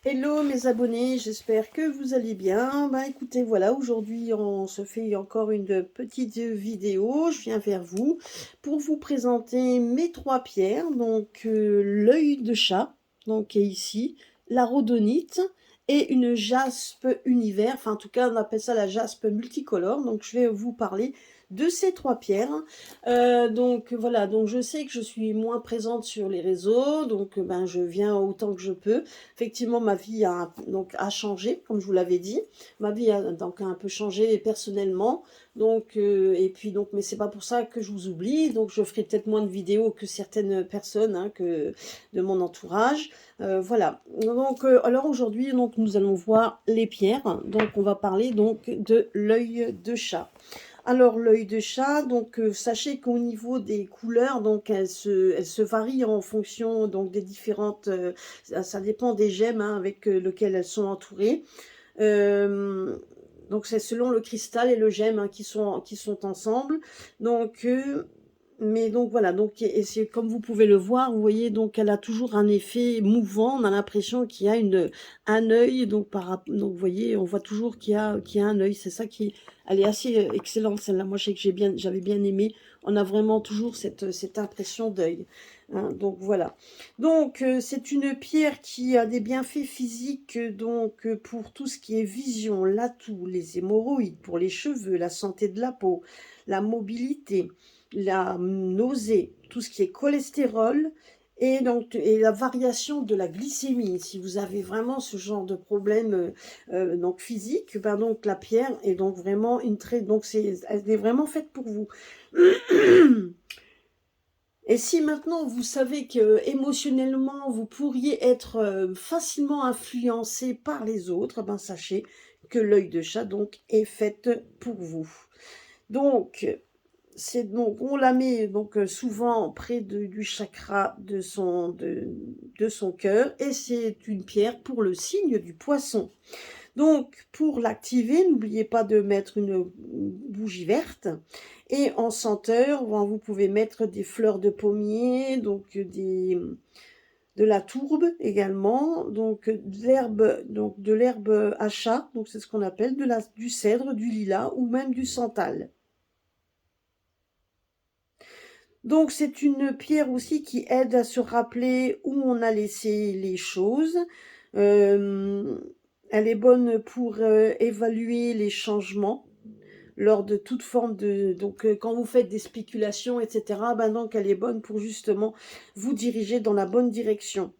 Hello mes abonnés, j'espère que vous allez bien. Ben écoutez, voilà, aujourd'hui on se fait encore une petite vidéo. Je viens vers vous pour vous présenter mes trois pierres. Donc l'œil de chat, donc qui est ici, la rhodonite et une jaspe univers. Enfin en tout cas on appelle ça la jaspe multicolore. Donc je vais vous parler de ces trois pierres. Donc voilà, donc je sais que je suis moins présente sur les réseaux, donc ben je viens autant que je peux. Effectivement, ma vie a changé, comme je vous l'avais dit. Ma vie a donc un peu changé personnellement. Donc, et puis donc, mais c'est pas pour ça que je vous oublie. Donc, je ferai peut-être moins de vidéos que certaines personnes, hein, que de mon entourage. Voilà. Donc, alors aujourd'hui, donc nous allons voir les pierres. Donc, on va parler donc de l'œil de chat. Alors l'œil de chat, donc sachez qu'au niveau des couleurs, donc elles se varient en fonction donc des différentes, ça dépend des gemmes hein, avec lequel elles sont entourées. Euh, donc c'est selon le cristal et le gemme hein, qui sont ensemble. Donc mais donc voilà, donc et c'est comme vous pouvez le voir, vous voyez donc elle a toujours un effet mouvant, on a l'impression qu'il y a un œil donc donc vous voyez, on voit toujours qu'il y a un œil, c'est ça qui elle est assez excellente celle-là. Moi je sais que j'avais bien aimé. On a vraiment toujours cette impression d'œil. Hein, donc voilà. Donc c'est une pierre qui a des bienfaits physiques donc pour tout ce qui est vision, l'atout, les hémorroïdes, pour les cheveux, la santé de la peau, la mobilité, la nausée, tout ce qui est cholestérol et donc et la variation de la glycémie. Si vous avez vraiment ce genre de problème donc physique, ben donc la pierre est donc vraiment donc elle est vraiment faite pour vous. Et si maintenant vous savez que émotionnellement vous pourriez être facilement influencé par les autres, ben sachez que l'œil de chat donc est faite pour vous. Donc donc on la met donc souvent près du chakra de son cœur et c'est une pierre pour le signe du poisson. Donc, pour l'activer, n'oubliez pas de mettre une bougie verte. Et en senteur, vous pouvez mettre des fleurs de pommier, donc de la tourbe également, donc de l'herbe à chat, donc c'est ce qu'on appelle du cèdre, du lilas ou même du santal. Donc c'est une pierre aussi qui aide à se rappeler où on a laissé les choses. Euh, Elle est bonne pour évaluer les changements lors de toute forme de... Donc quand vous faites des spéculations, etc., ben donc elle est bonne pour justement vous diriger dans la bonne direction.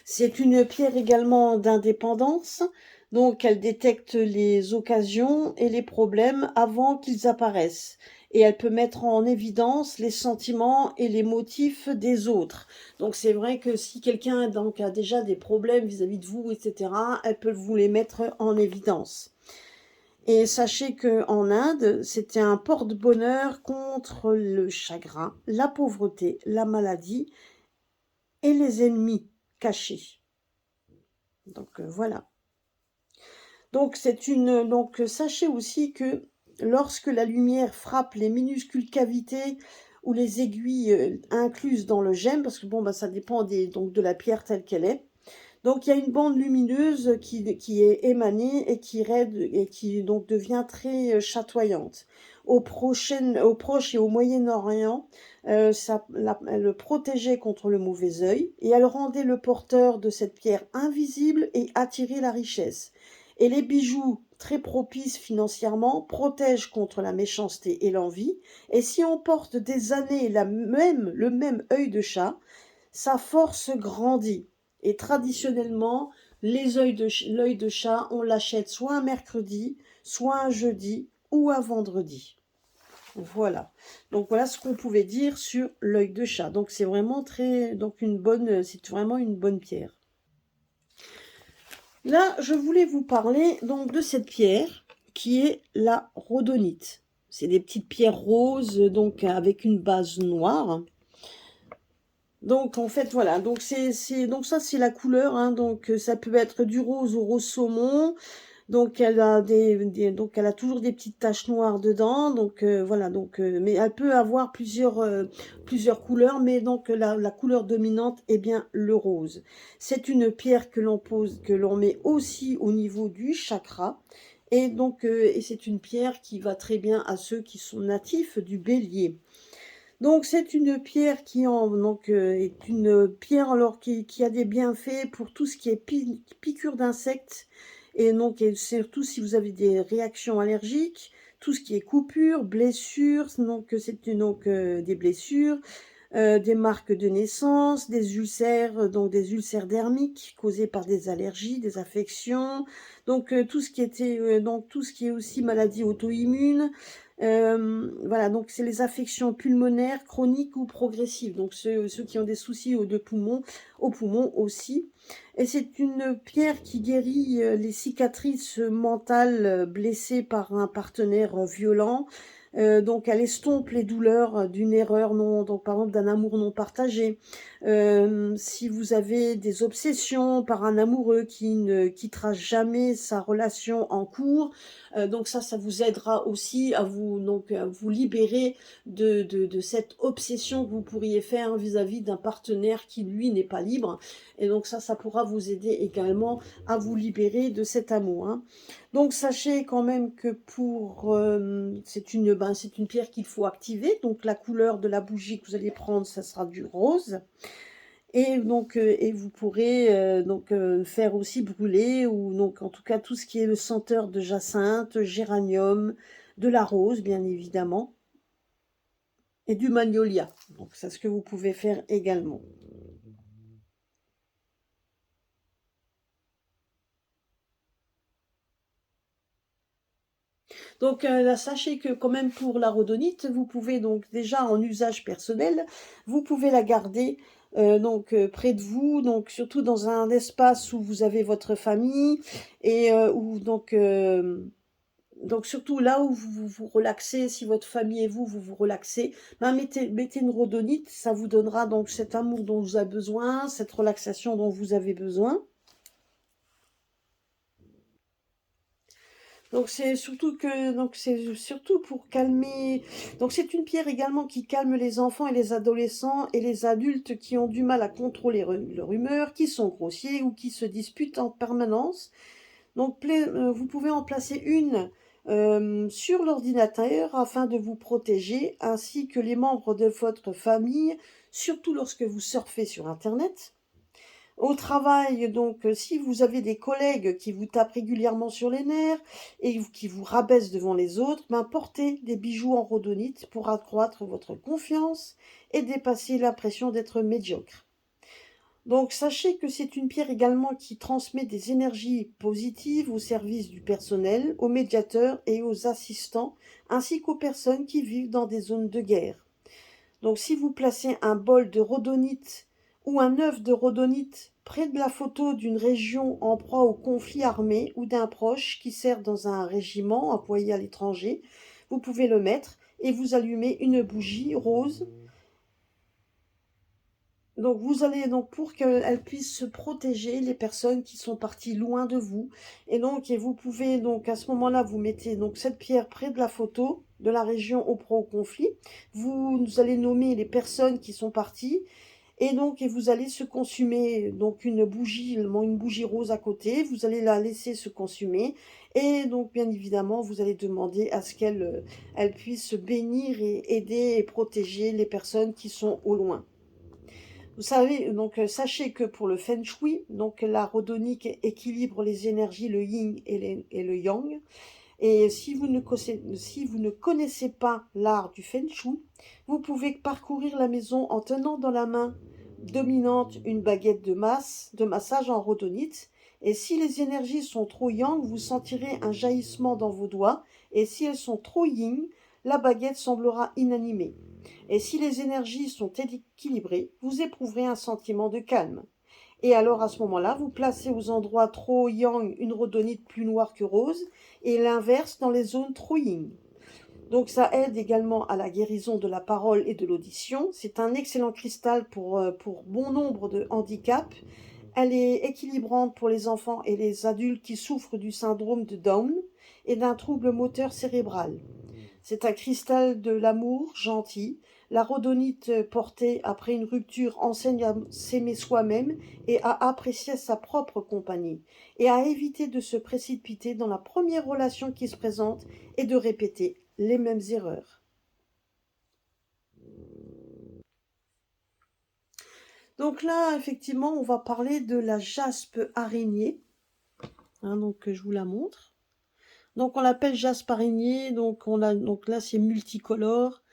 C'est une pierre également d'indépendance, donc elle détecte les occasions et les problèmes avant qu'ils apparaissent. Et elle peut mettre en évidence les sentiments et les motifs des autres. Donc c'est vrai que si quelqu'un donc a déjà des problèmes vis-à-vis de vous, etc., elle peut vous les mettre en évidence. Et sachez que en Inde, c'était un porte-bonheur contre le chagrin, la pauvreté, la maladie et les ennemis cachés. Donc voilà. Donc sachez aussi que lorsque la lumière frappe les minuscules cavités ou les aiguilles incluses dans le gemme, parce que bon bah ça dépend donc de la pierre telle qu'elle est. Donc il y a une bande lumineuse qui est émanée et qui raide et qui donc devient très chatoyante. Au Proche et au Moyen-Orient, elle le protégeait contre le mauvais œil et elle rendait le porteur de cette pierre invisible et attirait la richesse. Et les bijoux très propices financièrement protègent contre la méchanceté et l'envie. Et si on porte des années le même œil de chat, sa force grandit. Et traditionnellement, l'œil de chat, on l'achète soit un mercredi, soit un jeudi ou un vendredi. Voilà. Donc voilà ce qu'on pouvait dire sur l'œil de chat. Donc c'est vraiment c'est vraiment une bonne pierre. Là, je voulais vous parler donc de cette pierre qui est la rhodonite. C'est des petites pierres roses donc avec une base noire. Donc en fait voilà, donc ça c'est la couleur hein, donc ça peut être du rose au rose saumon, Donc donc elle a toujours des petites taches noires dedans. Donc voilà, donc mais elle peut avoir plusieurs couleurs, mais donc la couleur dominante est bien le rose. C'est une pierre que l'on pose, que l'on met aussi au niveau du chakra. Et donc et c'est une pierre qui va très bien à ceux qui sont natifs du Bélier. Donc c'est une pierre est une pierre alors qui a des bienfaits pour tout ce qui est piqûre d'insectes et donc et surtout si vous avez des réactions allergiques, tout ce qui est coupure, blessures, donc des blessures, des marques de naissance, des ulcères, donc des ulcères dermiques causés par des allergies, des affections, donc tout ce qui est aussi maladie auto-immune. Voilà, donc c'est les affections pulmonaires chroniques ou progressives, donc ceux qui ont des soucis aux poumons aussi. Et c'est une pierre qui guérit les cicatrices mentales blessées par un partenaire violent. Donc elle estompe les douleurs d'une erreur non, donc par exemple d'un amour non partagé. Si vous avez des obsessions par un amoureux qui ne quittera jamais sa relation en cours, donc ça vous aidera aussi à vous libérer de cette obsession que vous pourriez faire vis-à-vis d'un partenaire qui lui n'est pas libre. Et donc ça pourra vous aider également à vous libérer de cet amour, hein. Donc sachez quand même que c'est une pierre qu'il faut activer. Donc la couleur de la bougie que vous allez prendre, ça sera du rose. Et donc et vous pourrez faire aussi brûler ou donc en tout cas tout ce qui est le senteur de jacinthe, géranium, de la rose bien évidemment et du magnolia. Donc c'est ce que vous pouvez faire également. Donc là, sachez que quand même pour la rhodonite, vous pouvez donc déjà en usage personnel, vous pouvez la garder près de vous, donc surtout dans un espace où vous avez votre famille et donc surtout là où vous vous relaxez, si votre famille et vous vous relaxez, ben mettez une rhodonite, ça vous donnera donc cet amour dont vous avez besoin, cette relaxation dont vous avez besoin. Donc c'est surtout pour calmer. Donc c'est une pierre également qui calme les enfants et les adolescents et les adultes qui ont du mal à contrôler leur humeur, qui sont grossiers ou qui se disputent en permanence. Donc vous pouvez en placer une sur l'ordinateur afin de vous protéger, ainsi que les membres de votre famille, surtout lorsque vous surfez sur Internet. Au travail, donc, si vous avez des collègues qui vous tapent régulièrement sur les nerfs et qui vous rabaissent devant les autres, ben, portez des bijoux en rhodonite pour accroître votre confiance et dépasser l'impression d'être médiocre. Donc, sachez que c'est une pierre également qui transmet des énergies positives au service du personnel, aux médiateurs et aux assistants, ainsi qu'aux personnes qui vivent dans des zones de guerre. Donc si vous placez un bol de rhodonite ou un œuf de rhodonite près de la photo d'une région en proie au conflit armé ou d'un proche qui sert dans un régiment employé à l'étranger, vous pouvez le mettre et vous allumez une bougie rose. Donc vous allez donc pour qu'elle puisse se protéger les personnes qui sont parties loin de vous. Et vous pouvez donc à ce moment-là vous mettez donc cette pierre près de la photo de la région au pro-conflit. Vous allez nommer les personnes qui sont parties et vous allez se consumer donc une bougie rose à côté. Vous allez la laisser se consumer et donc bien évidemment vous allez demander à ce qu'elle puisse bénir et aider et protéger les personnes qui sont au loin. Vous savez, donc sachez que pour le Feng Shui, donc la rhodonique équilibre les énergies, le yin et le yang. Et si vous ne connaissez pas l'art du Feng Shui, vous pouvez parcourir la maison en tenant dans la main dominante une baguette de massage en rhodonite. Et si les énergies sont trop yang, vous sentirez un jaillissement dans vos doigts. Et si elles sont trop yin, la baguette semblera inanimée. Et si les énergies sont équilibrées, vous éprouverez un sentiment de calme. Et alors à ce moment-là, vous placez aux endroits trop yang une rhodonite plus noire que rose et l'inverse dans les zones trop yin. Donc ça aide également à la guérison de la parole et de l'audition. C'est un excellent cristal pour bon nombre de handicaps Elle est équilibrante pour les enfants et les adultes qui souffrent du syndrome de Down et d'un trouble moteur cérébral. C'est un cristal de l'amour gentil. La rhodonite portée après une rupture enseigne à s'aimer soi-même et à apprécier sa propre compagnie, et à éviter de se précipiter dans la première relation qui se présente et de répéter les mêmes erreurs. Donc là, effectivement, on va parler de la jaspe araignée. Donc je vous la montre. Donc on l'appelle jaspe araignée, donc là c'est multicolore.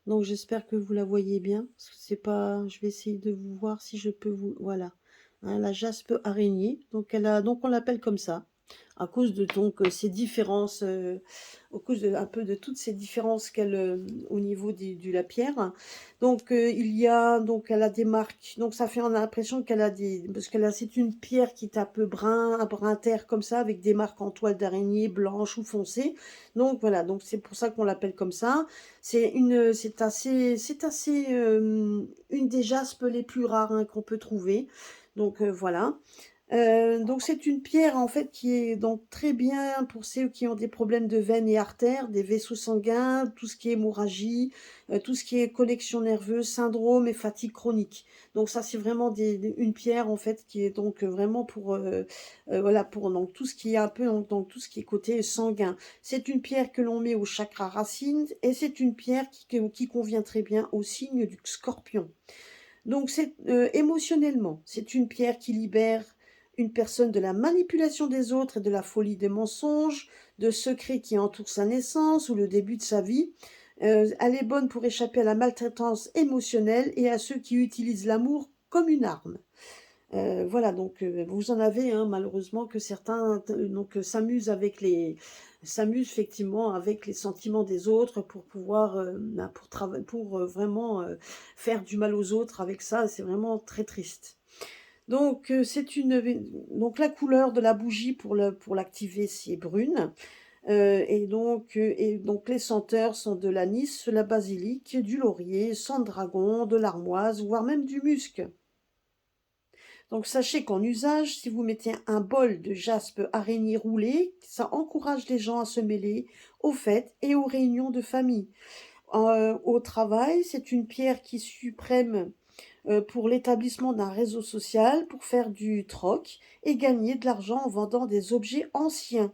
Donc j'espère que vous la voyez bien. C'est pas, je vais essayer de vous voir si je peux vous, voilà. La jaspe araignée. Donc on l'appelle comme ça à cause de ces différences, au cause un peu de toutes ces différences qu'elle au niveau de la pierre. Donc elle a des marques. Donc ça fait on a l'impression qu'elle a des, parce qu'elle a, c'est une pierre qui est un brun terre comme ça, avec des marques en toile d'araignée blanche ou foncée. Donc voilà, donc c'est pour ça qu'on l'appelle comme ça. C'est assez une des jaspes les plus rares qu'on peut trouver. Donc voilà. Donc c'est une pierre en fait qui est donc très bien pour ceux qui ont des problèmes de veines et artères, des vaisseaux sanguins, tout ce qui est hémorragie, tout ce qui est connexion nerveuse, syndrome et fatigue chronique. Donc ça c'est vraiment une pierre en fait qui est donc vraiment pour voilà pour donc tout ce qui est un peu donc tout ce qui est côté sanguin. C'est une pierre que l'on met au chakra racine et c'est une pierre qui convient très bien au signe du Scorpion. Donc c'est émotionnellement, c'est une pierre qui libère une personne de la manipulation des autres et de la folie des mensonges, de secrets qui entourent sa naissance ou le début de sa vie. Elle est bonne pour échapper à la maltraitance émotionnelle et à ceux qui utilisent l'amour comme une arme. Voilà, donc vous en avez malheureusement que certains s'amusent effectivement avec les sentiments des autres pour pouvoir pour vraiment faire du mal aux autres avec ça. C'est vraiment très triste. Donc donc la couleur de la bougie pour l'activer, c'est brune. Et donc les senteurs sont de l'anis, la basilic, du laurier, sang de dragon, de l'armoise, voire même du musc. Donc sachez qu'en usage, si vous mettez un bol de jaspe araignée roulée, ça encourage les gens à se mêler aux fêtes et aux réunions de famille. Au travail, c'est une pierre qui suprême pour l'établissement d'un réseau social, pour faire du troc et gagner de l'argent en vendant des objets anciens.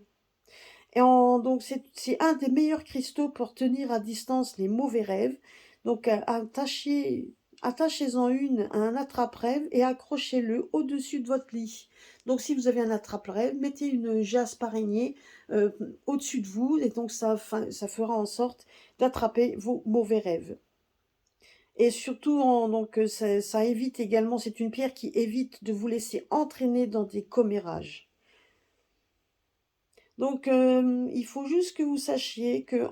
Donc c'est un des meilleurs cristaux pour tenir à distance les mauvais rêves. Donc attachez-en une à un attrape-rêve et accrochez-le au-dessus de votre lit. Donc si vous avez un attrape-rêve, mettez une jaspe araignée au-dessus de vous et donc ça fera en sorte d'attraper vos mauvais rêves. Et surtout, ça évite également, c'est une pierre qui évite de vous laisser entraîner dans des commérages. Donc, il faut juste que vous sachiez que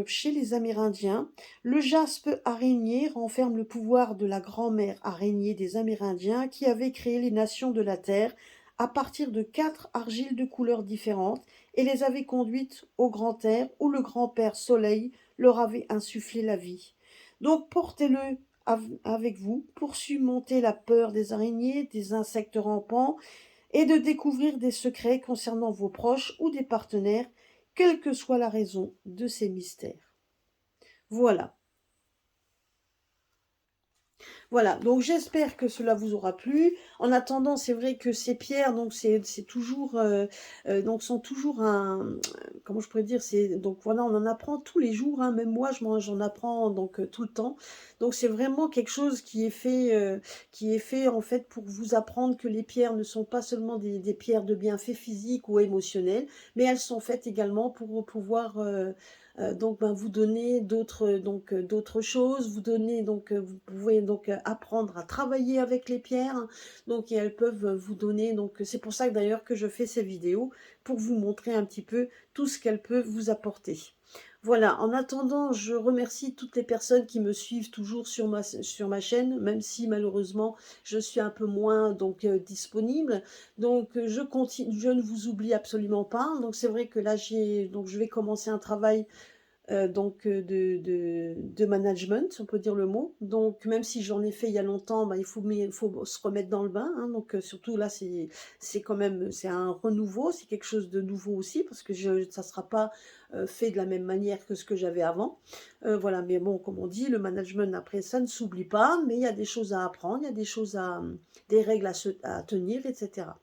chez les Amérindiens, le jaspe araignée renferme le pouvoir de la grand-mère araignée des Amérindiens qui avait créé les nations de la Terre à partir de 4 argiles de couleurs différentes et les avait conduites au grand air où le grand-père Soleil leur avait insufflé la vie. Donc, portez-le avec vous pour surmonter la peur des araignées, des insectes rampants et de découvrir des secrets concernant vos proches ou des partenaires, quelle que soit la raison de ces mystères. Voilà. Voilà, donc j'espère que cela vous aura plu. En attendant, c'est vrai que ces pierres, donc c'est toujours, donc sont toujours comment je pourrais dire, donc voilà, on en apprend tous les jours, même moi j'en apprends donc tout le temps. Donc c'est vraiment quelque chose qui est fait en fait pour vous apprendre que les pierres ne sont pas seulement des pierres de bienfaits physiques ou émotionnels, mais elles sont faites également pour pouvoir vous donner d'autres choses, vous pouvez apprendre à travailler avec les pierres, donc et elles peuvent vous donner, donc c'est pour ça que d'ailleurs que je fais ces vidéos, pour vous montrer un petit peu tout ce qu'elles peuvent vous apporter. Voilà, en attendant, je remercie toutes les personnes qui me suivent toujours sur ma chaîne, même si malheureusement je suis un peu moins disponible. Donc je continue, je ne vous oublie absolument pas. Donc c'est vrai que là je vais commencer un travail donc de management, si on peut dire le mot. Donc même si j'en ai fait il y a longtemps, bah, il faut se remettre dans le bain, hein, donc surtout là, c'est quand même c'est un renouveau, c'est quelque chose de nouveau aussi parce que ça sera pas, fait de la même manière que ce que j'avais avant. Voilà, mais bon, comme on dit, le management après ça ne s'oublie pas, mais il y a des choses à apprendre, il y a des choses des règles à tenir et cetera.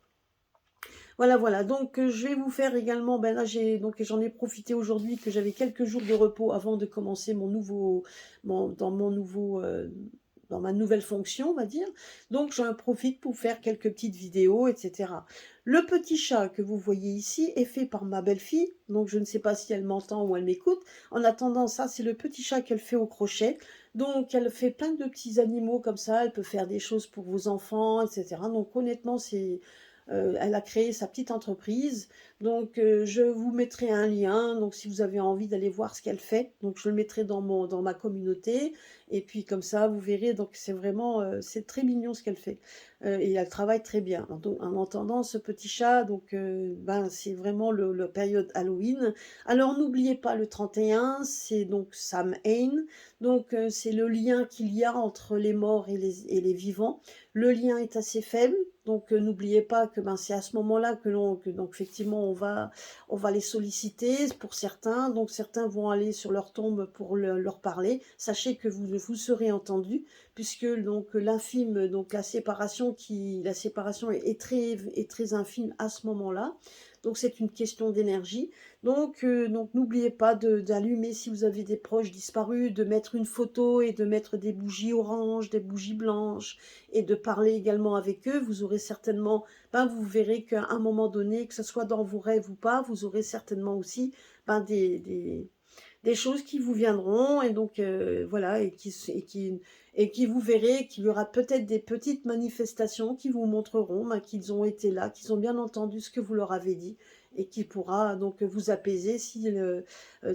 Voilà, voilà. Donc, je vais vous faire également, ben là, j'en ai profité aujourd'hui que j'avais quelques jours de repos avant de commencer dans ma nouvelle fonction, on va dire. Donc, j'en profite pour faire quelques petites vidéos, etc. Le petit chat que vous voyez ici est fait par ma belle-fille. Donc, je ne sais pas si elle m'entend ou elle m'écoute. En attendant, ça, c'est le petit chat qu'elle fait au crochet. Donc, elle fait plein de petits animaux comme ça. Elle peut faire des choses pour vos enfants, etc. Donc, honnêtement, elle a créé sa petite entreprise, donc je vous mettrai un lien, donc si vous avez envie d'aller voir ce qu'elle fait, donc je le mettrai dans ma communauté, et puis comme ça vous verrez, donc c'est vraiment, c'est très mignon ce qu'elle fait, et elle travaille très bien. Donc, en entendant ce petit chat, donc ben, c'est vraiment le période Halloween. Alors n'oubliez pas le 31, c'est donc Samhain, donc c'est le lien qu'il y a entre les morts et les vivants. Le lien est assez faible, donc n'oubliez pas que ben, c'est à ce moment-là que donc effectivement on va les solliciter pour certains. Donc certains vont aller sur leur tombe pour leur parler. Sachez que vous serez entendu puisque donc l'infime, donc la séparation est très infime à ce moment-là. Donc c'est une question d'énergie. Donc n'oubliez pas d'allumer si vous avez des proches disparus, de mettre une photo et de mettre des bougies oranges, des bougies blanches et de parler également avec eux. Vous aurez certainement, ben, vous verrez qu'à un moment donné, que ce soit dans vos rêves ou pas, vous aurez certainement aussi ben, des choses qui vous viendront et donc voilà et qui vous verrez qu'il y aura peut-être des petites manifestations qui vous montreront ben, qu'ils ont été là, qu'ils ont bien entendu ce que vous leur avez dit et qui pourra donc vous apaiser si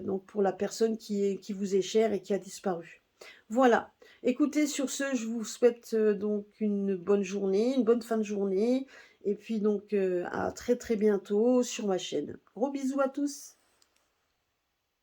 donc pour la personne qui vous est chère et qui a disparu. Voilà. Écoutez, sur ce, je vous souhaite donc une bonne journée, une bonne fin de journée, et puis donc à très très bientôt sur ma chaîne. Gros bisous à tous.